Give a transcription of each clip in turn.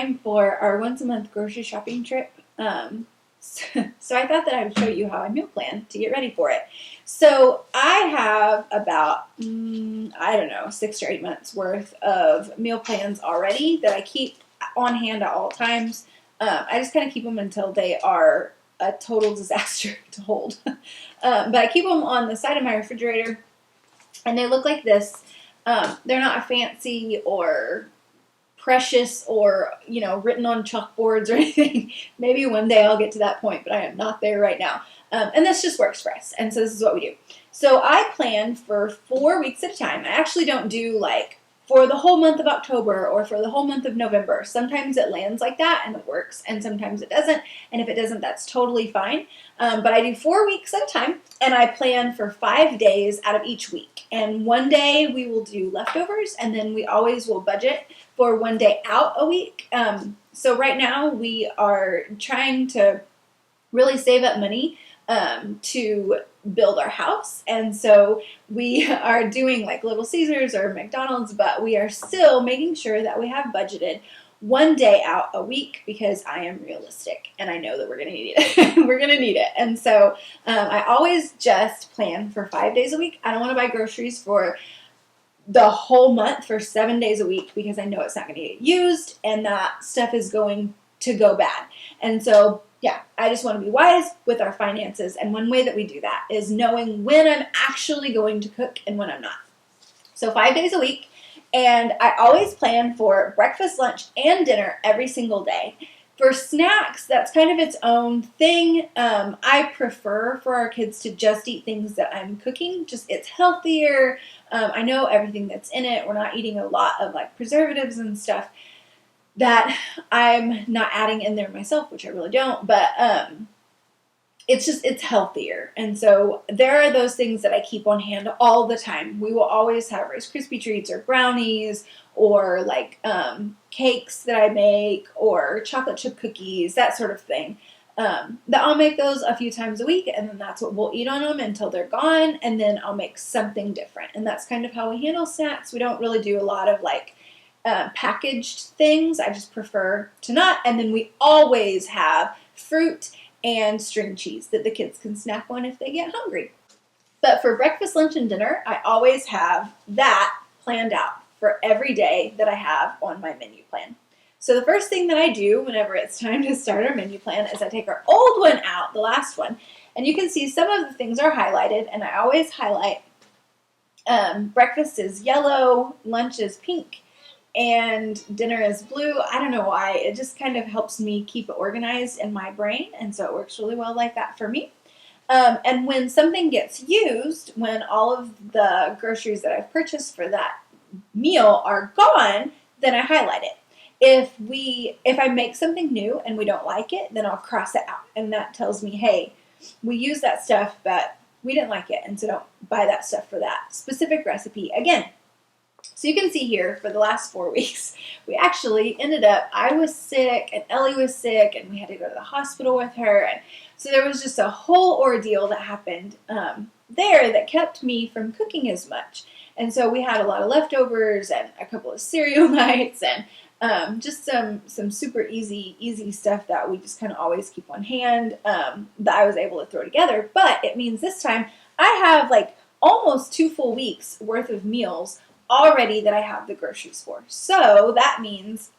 time for our once a month grocery shopping trip. So I thought that I would show you how I meal plan to get ready for it. So I have about, I don't know, 6 or 8 months worth of meal plans already that I keep on hand at all times. I just kind of keep them until they are a total disaster to hold. But I keep them on the side of my refrigerator, and they look like this. They're not fancy or precious or, written on chalkboards or anything. Maybe one day I'll get to that point, but I am not there right now. And this just works for us. And so this is what we do. So I plan for 4 weeks at a time. I actually don't do like for the whole month of October or for the whole month of November. Sometimes it lands like that and it works, and sometimes it doesn't. And if it doesn't, that's totally fine. But I do 4 weeks at a time, and I plan for 5 days out of each week. And one day we will do leftovers, and then we always will budget for one day out a week. So right now we are trying to really save up money to build our house. And so we are doing like Little Caesars or McDonald's, but we are still making sure that we have budgeted one day out a week, because I am realistic and I know that we're going to need it. We're going to need it. And so I always just plan for 5 days a week. I don't want to buy groceries for the whole month for 7 days a week, because I know it's not going to get used and that stuff is going to go bad. And so, yeah, I just want to be wise with our finances. And one way that we do that is knowing when I'm actually going to cook and when I'm not. So 5 days a week. And I always plan for breakfast, lunch, and dinner every single day. For snacks, that's kind of its own thing. I prefer for our kids to just eat things that I'm cooking. It's healthier. I know everything that's in it. We're not eating a lot of like preservatives and stuff that I'm not adding in there myself, which I really don't. But it's healthier. And so there are those things that I keep on hand all the time. We will always have Rice Krispie treats or brownies or like cakes that I make or chocolate chip cookies, that sort of thing. That I'll make those a few times a week, and then that's what we'll eat on them until they're gone, and then I'll make something different. And that's kind of how we handle snacks. We don't really do a lot of like packaged things. I just prefer to not. And then we always have fruit and string cheese that the kids can snack on if they get hungry. But for breakfast, lunch, and dinner, I always have that planned out for every day that I have on my menu plan. So the first thing that I do whenever it's time to start our menu plan is I take our old one out, the last one, and you can see some of the things are highlighted, and I always highlight breakfast is yellow, lunch is pink, and dinner is blue. I don't know why. It just kind of helps me keep it organized in my brain, and so it works really well like that for me. And when something gets used, when all of the groceries that I've purchased for that meal are gone, then I highlight it. If I make something new and we don't like it, then I'll cross it out, and that tells me, hey, we used that stuff, but we didn't like it, and so don't buy that stuff for that specific recipe again. So you can see here for the last 4 weeks, we actually ended up, I was sick and Ellie was sick and we had to go to the hospital with her. And so there was just a whole ordeal that happened there that kept me from cooking as much. And so we had a lot of leftovers and a couple of cereal nights and just some super easy stuff that we just kind of always keep on hand that I was able to throw together. But it means this time I have like almost 2 full weeks worth of meals already that I have the groceries for. So that means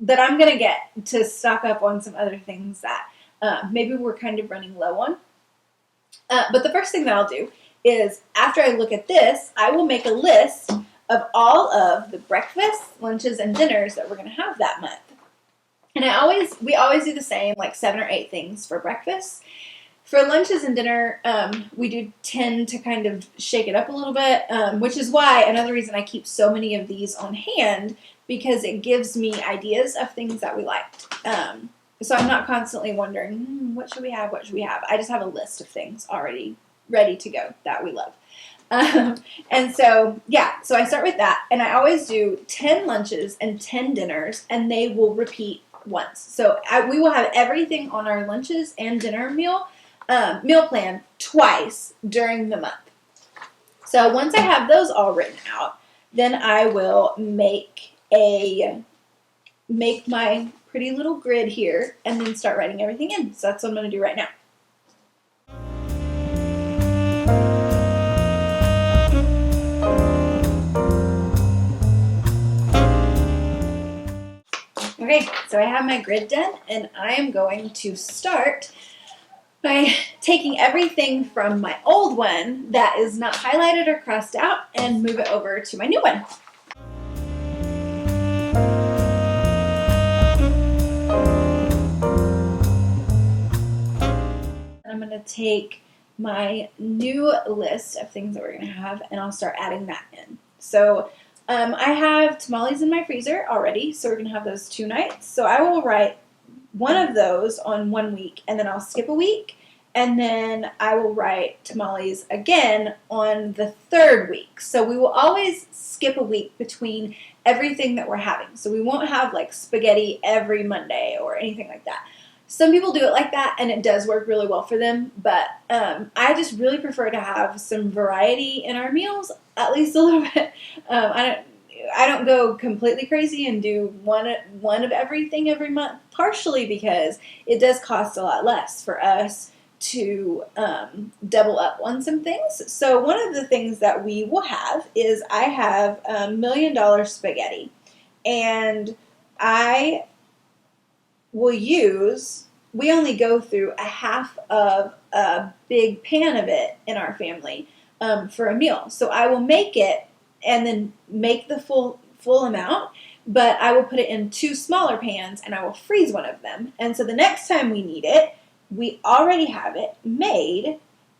that I'm going to get to stock up on some other things that maybe we're kind of running low on. But the first thing that I'll do is after I look at this, I will make a list of all of the breakfasts, lunches, and dinners that we're going to have that month. And we always do the same, like 7 or 8 things for breakfast. For lunches and dinner, we do tend to kind of shake it up a little bit, which is why another reason I keep so many of these on hand, because it gives me ideas of things that we liked. So I'm not constantly wondering, what should we have? What should we have? I just have a list of things already ready to go that we love. And so, yeah, so I start with that, and I always do 10 lunches and 10 dinners, and they will repeat once. So we will have everything on our lunches and dinner meal plan twice during the month. So once I have those all written out, then I will make a make my pretty little grid here and then start writing everything in. So that's what I'm going to do right now. Okay, so I have my grid done, and I am going to start by taking everything from my old one that is not highlighted or crossed out and move it over to my new one. I'm going to take my new list of things that we're going to have, and I'll start adding that in. So I have tamales in my freezer already, so we're going to have those 2 nights. So I will write one of those on 1 week, and then I'll skip a week, and then I will write tamales again on the 3rd week. So we will always skip a week between everything that we're having. So we won't have like spaghetti every Monday or anything like that. Some people do it like that, and it does work really well for them, but I just really prefer to have some variety in our meals, at least a little bit. I don't go completely crazy and do one of everything every month, partially because it does cost a lot less for us to double up on some things. So one of the things that we will have is I have $1 million spaghetti, and I will use, we only go through a half of a big pan of it in our family for a meal. So I will make it and then make the full amount, but I will put it in 2 smaller pans and I will freeze one of them. And so the next time we need it, we already have it made,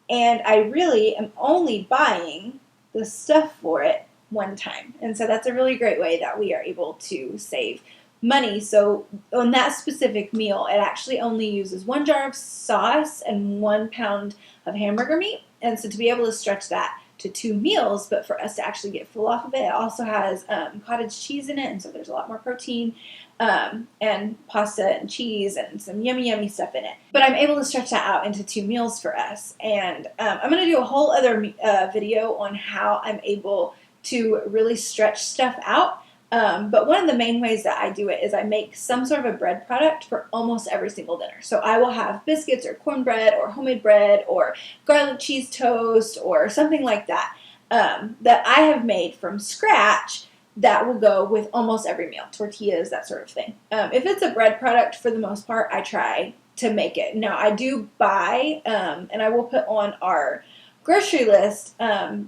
and I really am only buying the stuff for it one time. And so that's a really great way that we are able to save money. So on that specific meal, it actually only uses 1 jar of sauce and 1 pound of hamburger meat. And so to be able to stretch that to 2 meals, but for us to actually get full off of it, it also has cottage cheese in it, and so there's a lot more protein, and pasta and cheese and some yummy stuff in it. But I'm able to stretch that out into 2 meals for us. And I'm going to do a whole other video on how I'm able to really stretch stuff out. But one of the main ways that I do it is I make some sort of a bread product for almost every single dinner. So I will have biscuits or cornbread or homemade bread or garlic cheese toast or something like that that I have made from scratch that will go with almost every meal, tortillas, that sort of thing. If it's a bread product, for the most part, I try to make it. Now, I do buy, and I will put on our grocery list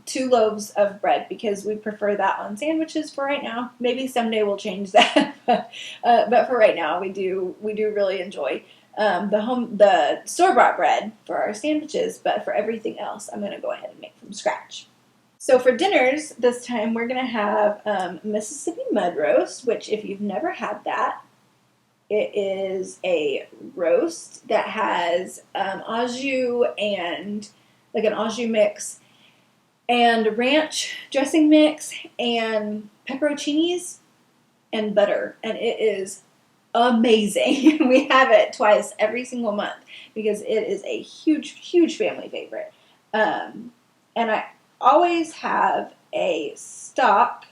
2 loaves of bread because we prefer that on sandwiches for right now. Maybe someday we'll change that, but for right now we do really enjoy the store-bought bread for our sandwiches. But for everything else, I'm going to go ahead and make from scratch. So for dinners this time, we're going to have Mississippi mud roast, which if you've never had that, it is a roast that has au jus and like an au jus mix and ranch dressing mix and pepperoncinis and butter, and it is amazing. We have it twice every single month because it is a huge family favorite. And I always have a stock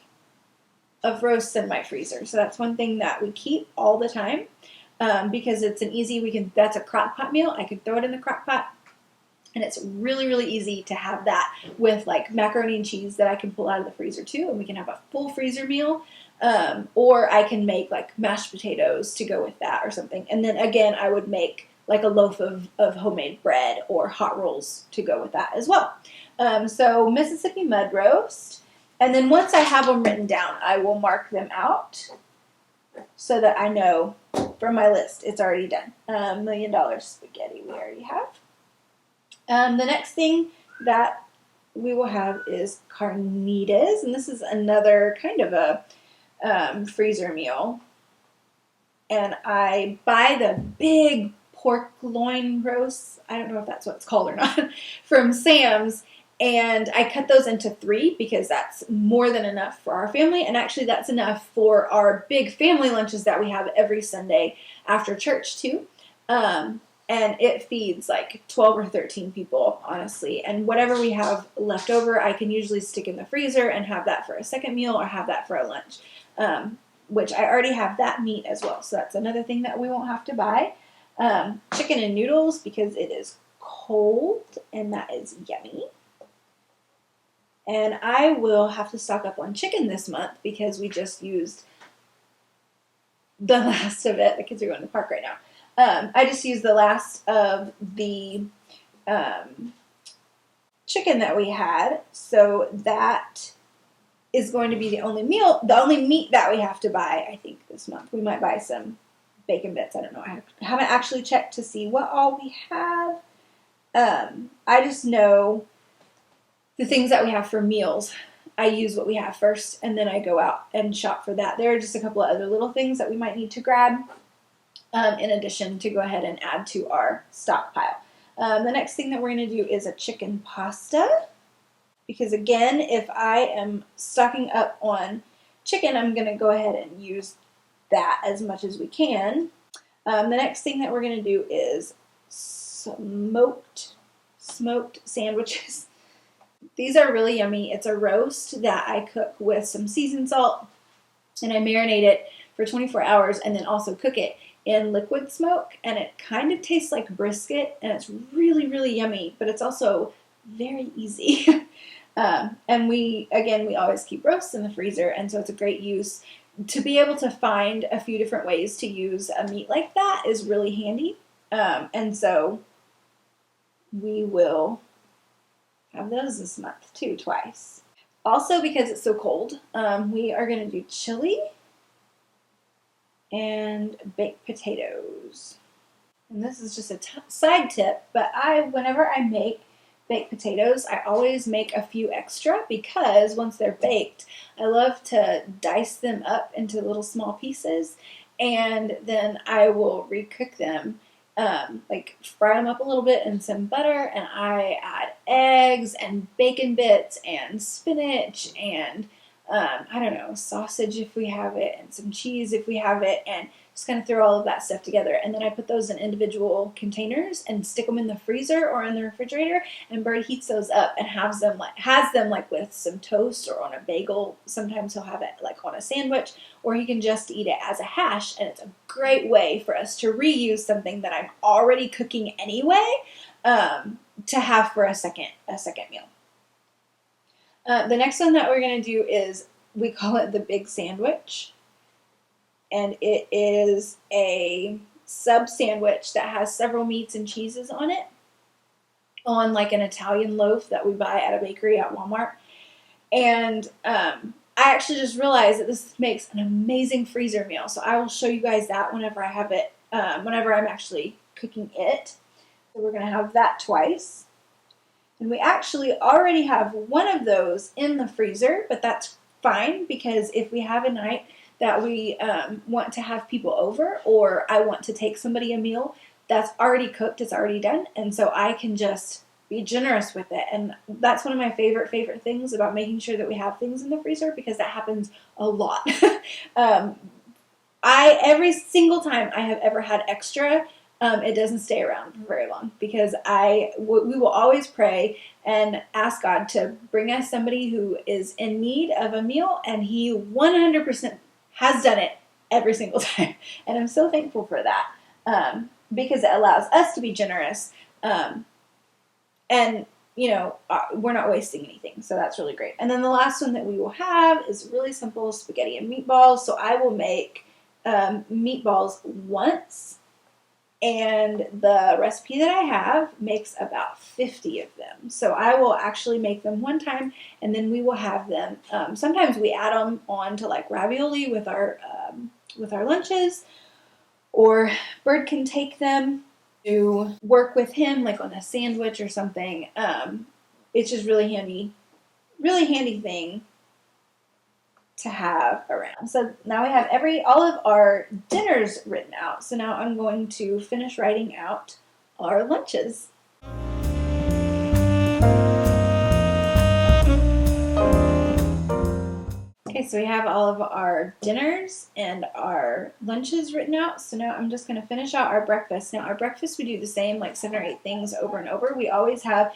of roasts in my freezer, so that's one thing that we keep all the time because it's an easy, that's a crock pot meal. I could throw it in the crock pot. And it's really easy to have that with like macaroni and cheese that I can pull out of the freezer too, and we can have a full freezer meal. Or I can make like mashed potatoes to go with that or something. And then again, I would make like a loaf of homemade bread or hot rolls to go with that as well. So Mississippi mud roast. And then once I have them written down, I will mark them out so that I know from my list it's already done. $1 million spaghetti we already have. The next thing that we will have is carnitas, and this is another kind of a freezer meal. And I buy the big pork loin roasts, I don't know if that's what it's called or not, from Sam's, and I cut those into 3 because that's more than enough for our family, and actually that's enough for our big family lunches that we have every Sunday after church too. And it feeds like 12 or 13 people, honestly. And whatever we have left over, I can usually stick in the freezer and have that for a second meal or have that for a lunch. which I already have that meat as well. So that's another thing that we won't have to buy. Chicken and noodles because it is cold and that is yummy. And I will have to stock up on chicken this month because we just used the last of it. The kids are going to the park right now. I just used the last of the chicken that we had, so that is going to be the only meat that we have to buy, I think, this month. We might buy some bacon bits. I don't know. I haven't actually checked to see what all we have. I just know the things that we have for meals. I use what we have first, and then I go out and shop for that. There are just a couple of other little things that we might need to grab in addition to go ahead and add to our stockpile. The next thing that we're going to do is a chicken pasta. Because again, if I am stocking up on chicken, I'm going to go ahead and use that as much as we can. The next thing that we're going to do is smoked sandwiches. These are really yummy. It's a roast that I cook with some seasoned salt, and I marinate it for 24 hours and then also cook it in liquid smoke, and it kind of tastes like brisket, and it's really, really yummy, but it's also very easy. And we always keep roasts in the freezer, and so it's a great use. To be able to find a few different ways to use a meat like that is really handy. And so we will have those this month too, twice. Also, because it's so cold, we are going to do chili and baked potatoes. And this is just a side tip, but whenever I make baked potatoes, I always make a few extra because once they're baked, I love to dice them up into little small pieces, and then I will recook them, like fry them up a little bit in some butter, and I add eggs and bacon bits and spinach and I don't know, sausage if we have it, and some cheese if we have it, and just kind of throw all of that stuff together. And then I put those in individual containers and stick them in the freezer or in the refrigerator, and Bird heats those up and has them like with some toast or on a bagel. Sometimes he'll have it like on a sandwich, or he can just eat it as a hash, and it's a great way for us to reuse something that I'm already cooking anyway, to have for a second meal. The next one that we're going to do is, we call it the big sandwich. And it is a sub sandwich that has several meats and cheeses on it, on like an Italian loaf that we buy at a bakery at Walmart. And I actually just realized that this makes an amazing freezer meal. So I will show you guys that whenever I have it, whenever I'm actually cooking it. So we're going to have that twice. And we actually already have one of those in the freezer, but that's fine, because if we have a night that we want to have people over, or I want to take somebody a meal that's already cooked, it's already done, and so I can just be generous with it. And that's one of my favorite things about making sure that we have things in the freezer, because that happens a lot. Every single time I have ever had extra, it doesn't stay around for very long, because we will always pray and ask God to bring us somebody who is in need of a meal, and He 100% has done it every single time. And I'm so thankful for that, because it allows us to be generous, and we're not wasting anything, so that's really great. And then the last one that we will have is really simple spaghetti and meatballs. So I will make meatballs once, and the recipe that I have makes about 50 of them. So I will actually make them one time, and then we will have them. Sometimes we add them on to like ravioli with our lunches, or Bird can take them to work with him, like on a sandwich or something. It's just really handy thing to have around. So now we have all of our dinners written out. So now I'm going to finish writing out our lunches. Okay, so we have all of our dinners and our lunches written out. So now I'm just going to finish out our breakfast. Now our breakfast, we do the same, like 7 or 8 things over and over. We always have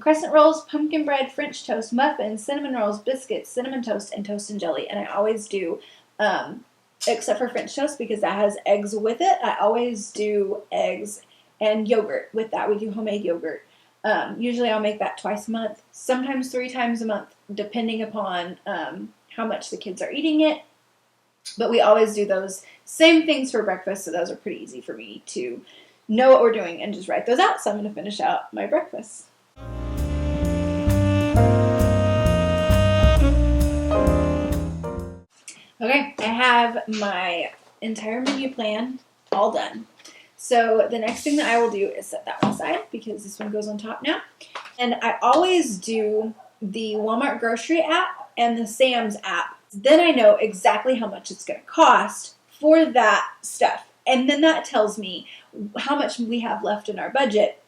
crescent rolls, pumpkin bread, French toast, muffins, cinnamon rolls, biscuits, cinnamon toast, and toast and jelly. And I always do except for French toast because that has eggs with it. I always do eggs and yogurt with that. We do homemade yogurt. Usually I'll make that twice a month, sometimes 3 times a month, depending upon how much the kids are eating it. But we always do those same things for breakfast, so those are pretty easy for me to know what we're doing and just write those out. So I'm going to finish out my breakfast. Okay, I have my entire menu plan all done. So the next thing that I will do is set that one aside because this one goes on top now. And I always do the Walmart grocery app and the Sam's app. Then I know exactly how much it's going to cost for that stuff. And then that tells me how much we have left in our budget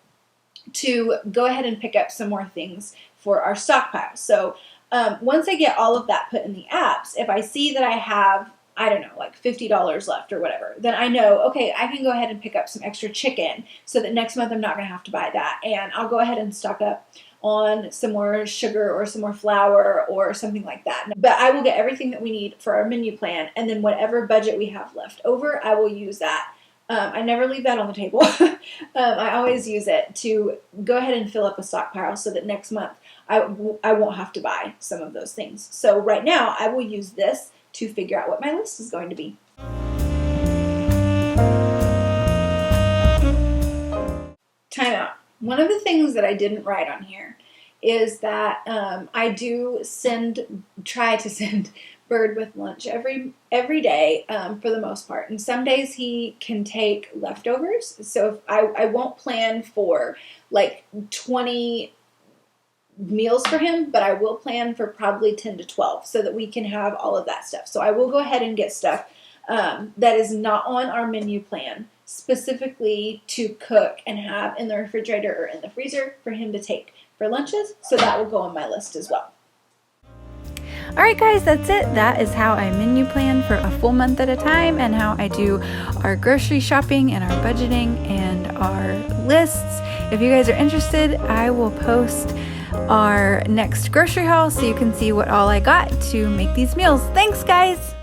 to go ahead and pick up some more things for our stockpile. So once I get all of that put in the apps, if I see that I have, I don't know, like $50 left or whatever, then I know, okay, I can go ahead and pick up some extra chicken so that next month I'm not going to have to buy that. And I'll go ahead and stock up on some more sugar or some more flour or something like that. But I will get everything that we need for our menu plan, and then whatever budget we have left over, I will use that. I never leave that on the table. I always use it to go ahead and fill up a stockpile so that next month I won't have to buy some of those things. So right now I will use this to figure out what my list is going to be. Time out. One of the things that I didn't write on here is that I do try to send Bird with lunch every day for the most part. And some days he can take leftovers. So if I won't plan for like 20 meals for him, but I will plan for probably 10 to 12 so that we can have all of that stuff. So I will go ahead and get stuff that is not on our menu plan specifically to cook and have in the refrigerator or in the freezer for him to take for lunches. So that will go on my list as well. All right, guys, that's it. That is how I menu plan for a full month at a time and how I do our grocery shopping and our budgeting and our lists. If you guys are interested, I will post our next grocery haul so you can see what all I got to make these meals. Thanks, guys.